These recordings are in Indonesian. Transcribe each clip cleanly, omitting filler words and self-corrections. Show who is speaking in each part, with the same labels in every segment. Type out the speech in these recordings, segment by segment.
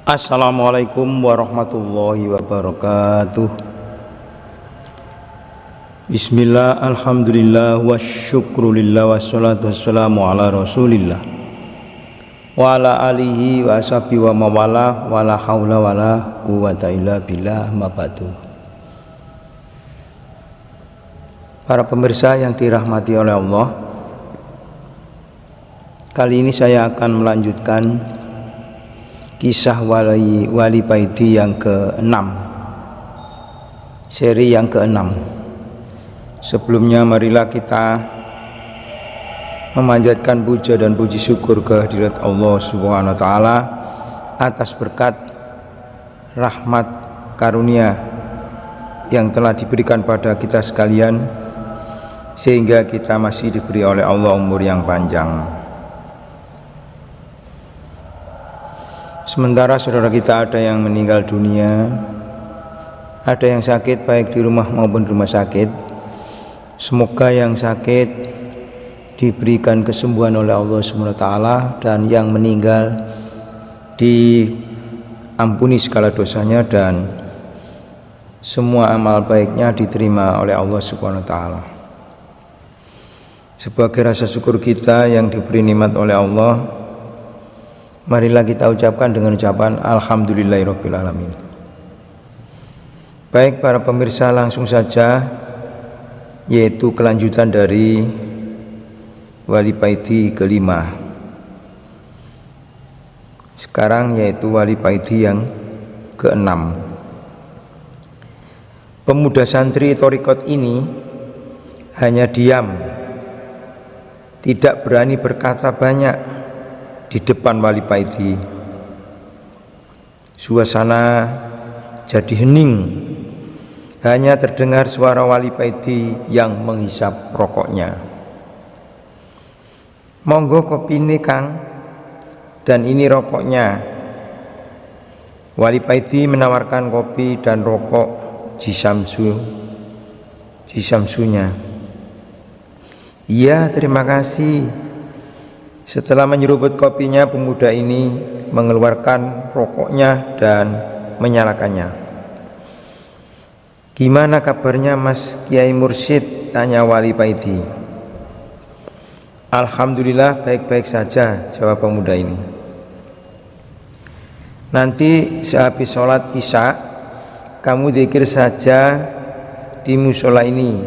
Speaker 1: Assalamualaikum warahmatullahi wabarakatuh. Bismillah, alhamdulillah, wasyukrulillah, wassalatu wassalamu ala rasulillah wa ala alihi wa ashabihi wa mawala wa la hawla wa la quwata illa billah, ma ba'du. Para pemirsa yang dirahmati oleh Allah, kali ini saya akan melanjutkan kisah Wali Paidi yang ke-6, seri yang ke-6. Sebelumnya marilah kita memanjatkan puja dan puji syukur kehadirat Allah Subhanahu wa taala atas berkat rahmat karunia yang telah diberikan pada kita sekalian, sehingga kita masih diberi oleh Allah umur yang panjang. Sementara saudara kita ada yang meninggal dunia, ada yang sakit baik di rumah maupun di rumah sakit. Semoga yang sakit diberikan kesembuhan oleh Allah SWT, dan yang meninggal diampuni segala dosanya dan semua amal baiknya diterima oleh Allah SWT. Sebagai rasa syukur kita yang diberi nikmat oleh Allah, marilah kita ucapkan dengan ucapan alhamdulillahirabbil alamin. Baik para pemirsa, langsung saja, yaitu kelanjutan dari Wali Paidi ke-5. Sekarang yaitu Wali Paidi yang ke-6. Pemuda santri thariqat ini hanya diam, tidak berani berkata banyak di depan Wali Paidi. Suasana jadi hening, hanya terdengar suara Wali Paidi yang menghisap rokoknya. Monggo kopi ini Kang, dan ini rokoknya. Wali Paidi menawarkan kopi dan rokok jisamsunya. Iya, terima kasih. Setelah menyeruput kopinya, pemuda ini mengeluarkan rokoknya dan menyalakannya. Gimana kabarnya Mas Kiai Mursyid? Tanya Wali Paidi. Alhamdulillah baik-baik saja, jawab pemuda ini. Nanti sehabis sholat isya, kamu zikir saja di musola ini.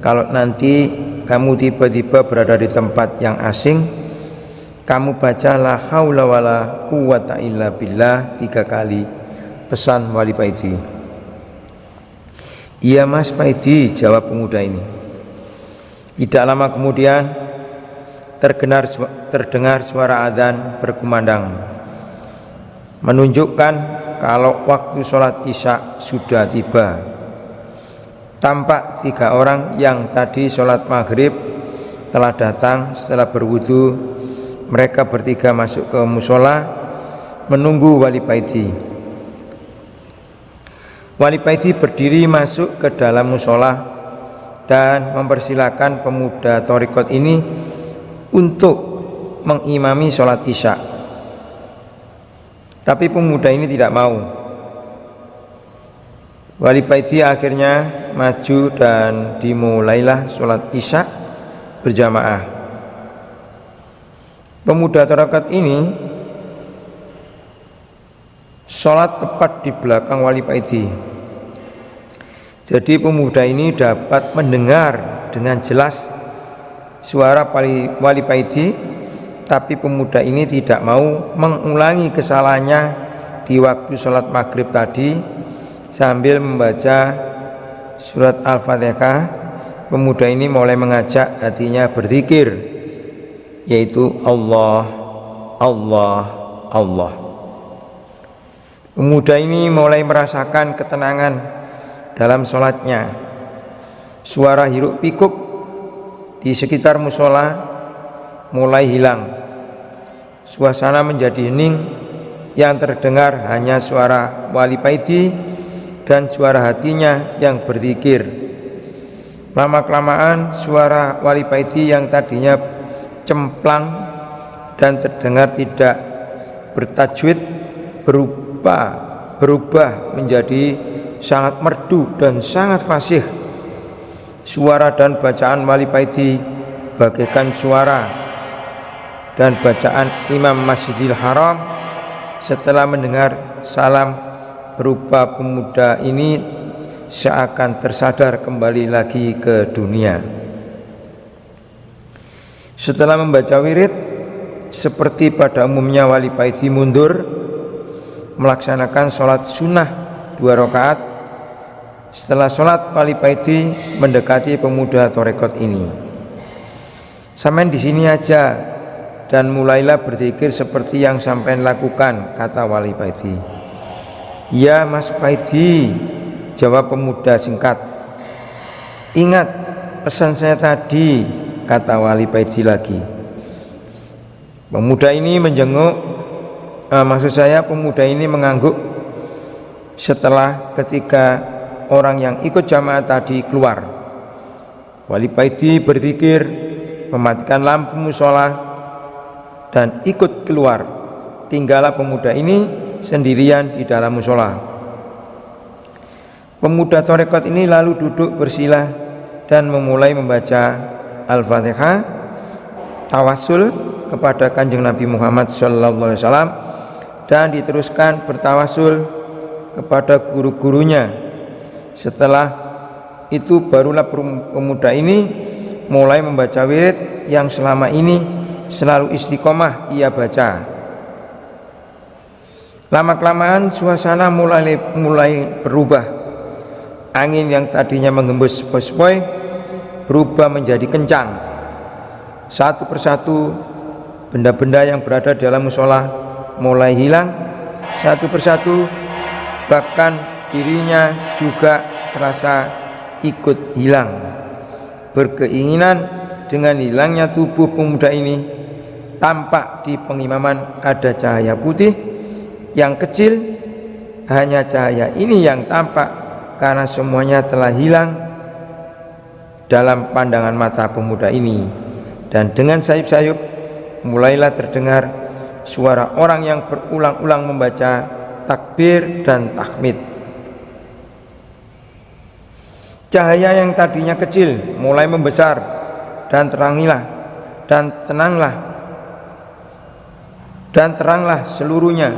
Speaker 1: Kalau nanti kamu tiba-tiba berada di tempat yang asing, kamu baca la haula wala quwata illa billah 3 kali, pesan Wali Paidi. Iya Mas Paidi, jawab pemuda ini. Tidak lama kemudian terdengar suara adzan berkumandang, menunjukkan kalau waktu sholat isya sudah tiba. Tampak 3 orang yang tadi sholat maghrib telah datang. Setelah berwudu, mereka bertiga masuk ke musola menunggu Wali Paidi. Wali Paidi berdiri masuk ke dalam musola dan mempersilahkan pemuda thariqat ini untuk mengimami sholat isya. Tapi pemuda ini tidak mau. Wali Paidi akhirnya maju dan dimulailah sholat isya berjamaah. Pemuda thariqat ini sholat tepat di belakang Wali Paidi. Jadi pemuda ini dapat mendengar dengan jelas suara Wali Paidi, tapi pemuda ini tidak mau mengulangi kesalahannya di waktu sholat maghrib tadi. Sambil membaca surat Al-Fatihah, pemuda ini mulai mengajak hatinya berzikir, yaitu Allah, Allah, Allah. Pemuda ini mulai merasakan ketenangan dalam sholatnya. Suara hiruk pikuk di sekitar musola mulai hilang. Suasana menjadi hening, yang terdengar hanya suara Wali Paidi dan suara hatinya yang berzikir. Lama-kelamaan suara Wali Paidi yang tadinya cemplang dan terdengar tidak bertajwid berubah menjadi sangat merdu dan sangat fasih. Suara dan bacaan wali paiti bagaikan suara dan bacaan imam Masjidil Haram. Setelah mendengar salam, berupa pemuda ini seakan tersadar kembali lagi ke dunia. Setelah membaca wirid, seperti pada umumnya wali paiti mundur melaksanakan sholat sunnah 2 rakaat. Setelah sholat, wali paiti mendekati pemuda torekot ini. "Sampean di sini aja dan mulailah berzikir seperti yang sampean lakukan," kata wali paiti. "Ya Mas Paiti," jawab pemuda singkat. "Ingat pesan saya tadi," kata wali paiti lagi. Pemuda ini pemuda ini mengangguk setelah ketiga orang yang ikut jamaah tadi keluar. Wali paiti berzikir, mematikan lampu musola dan ikut keluar. Tinggallah pemuda ini sendirian di dalam musola. Pemuda torekot ini lalu duduk bersila dan memulai membaca Al-Fatihah, tawasul kepada Kanjeng Nabi Muhammad SAW, dan diteruskan bertawasul kepada guru-gurunya. Setelah itu barulah pemuda ini mulai membaca wirid yang selama ini selalu istiqomah ia baca. Lama-kelamaan suasana mulai berubah. Angin yang tadinya menggembus sepoi-sepoi berubah menjadi kencang. Satu persatu benda-benda yang berada dalam musola mulai hilang satu persatu, bahkan dirinya juga terasa ikut hilang. Berkeinginan dengan hilangnya tubuh pemuda ini, tampak di pengimaman ada cahaya putih yang kecil. Hanya cahaya ini yang tampak karena semuanya telah hilang dalam pandangan mata pemuda ini. Dan dengan sayup-sayup mulailah terdengar suara orang yang berulang-ulang membaca takbir dan tahmid. Cahaya yang tadinya kecil mulai membesar dan teranglah seluruhnya,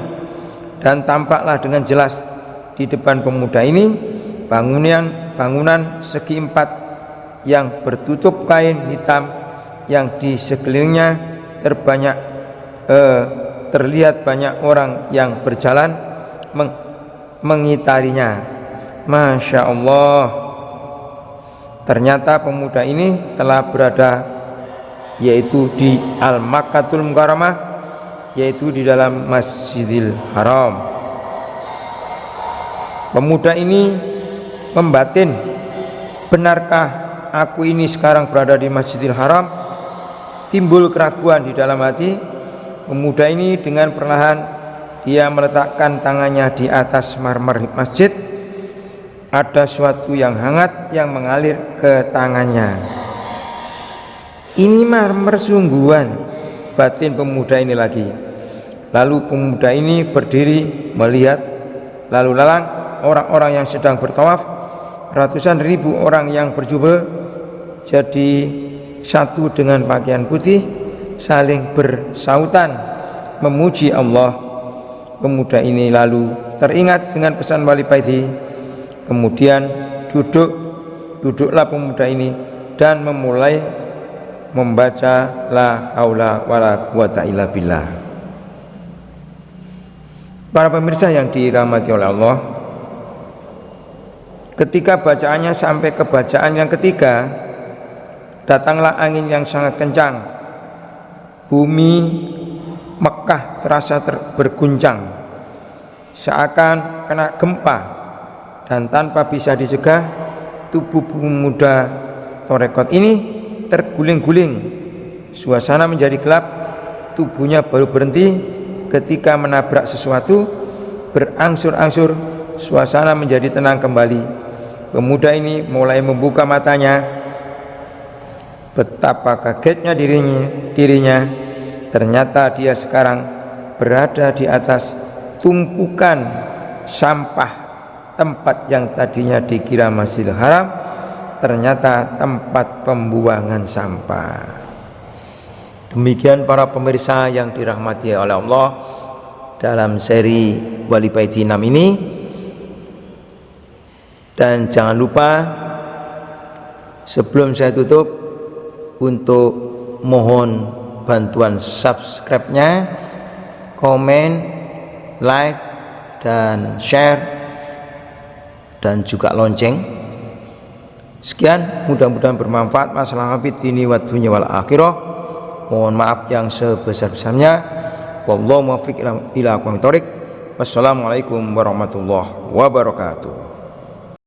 Speaker 1: dan tampaklah dengan jelas di depan pemuda ini bangunan segi empat yang bertutup kain hitam, yang di sekelilingnya terlihat banyak orang yang berjalan mengitarinya. Masya Allah, ternyata pemuda ini telah berada yaitu di Al-Makkatul Mukarramah, yaitu di dalam Masjidil Haram. Pemuda ini membatin, benarkah aku ini sekarang berada di Masjidil Haram? Timbul keraguan di dalam hati pemuda ini. Dengan perlahan dia meletakkan tangannya di atas marmer masjid. Ada sesuatu yang hangat yang mengalir ke tangannya. Ini marmer sungguhan, batin pemuda ini lagi. Lalu pemuda ini berdiri melihat lalu lalang orang-orang yang sedang bertawaf. Ratusan ribu orang yang berjubel jadi satu dengan pakaian putih, saling bersautan memuji Allah. Pemuda ini lalu teringat dengan pesan wali paiti. Kemudian duduklah pemuda ini dan memulai membaca la haula wala quwata illa billah. Para pemirsa yang dirahmati oleh Allah, ketika bacaannya sampai ke bacaan yang ketiga, datanglah angin yang sangat kencang. Bumi Mekah terasa berguncang seakan kena gempa, dan tanpa bisa dicegah tubuh pemuda torekot ini terguling-guling. Suasana menjadi gelap. Tubuhnya baru berhenti ketika menabrak sesuatu. Berangsur-angsur suasana menjadi tenang kembali. Pemuda ini mulai membuka matanya. Betapa kagetnya dirinya. Ternyata dia sekarang berada di atas tumpukan sampah tempat yang tadinya dikira Masjidil Haram ternyata tempat pembuangan sampah. Demikian para pemirsa yang dirahmati oleh Allah, dalam seri Wali Baiti 6 ini. Dan jangan lupa sebelum saya tutup untuk mohon bantuan subscribe-nya, komen, like, dan share, dan juga lonceng. Sekian, mudah-mudahan bermanfaat. Masalah fitni wa dunya wal akhirah. Mohon maaf yang sebesar-besarnya. Wallahu muwaffiq ila aqwamit thoriq. Wassalamualaikum warahmatullahi wabarakatuh.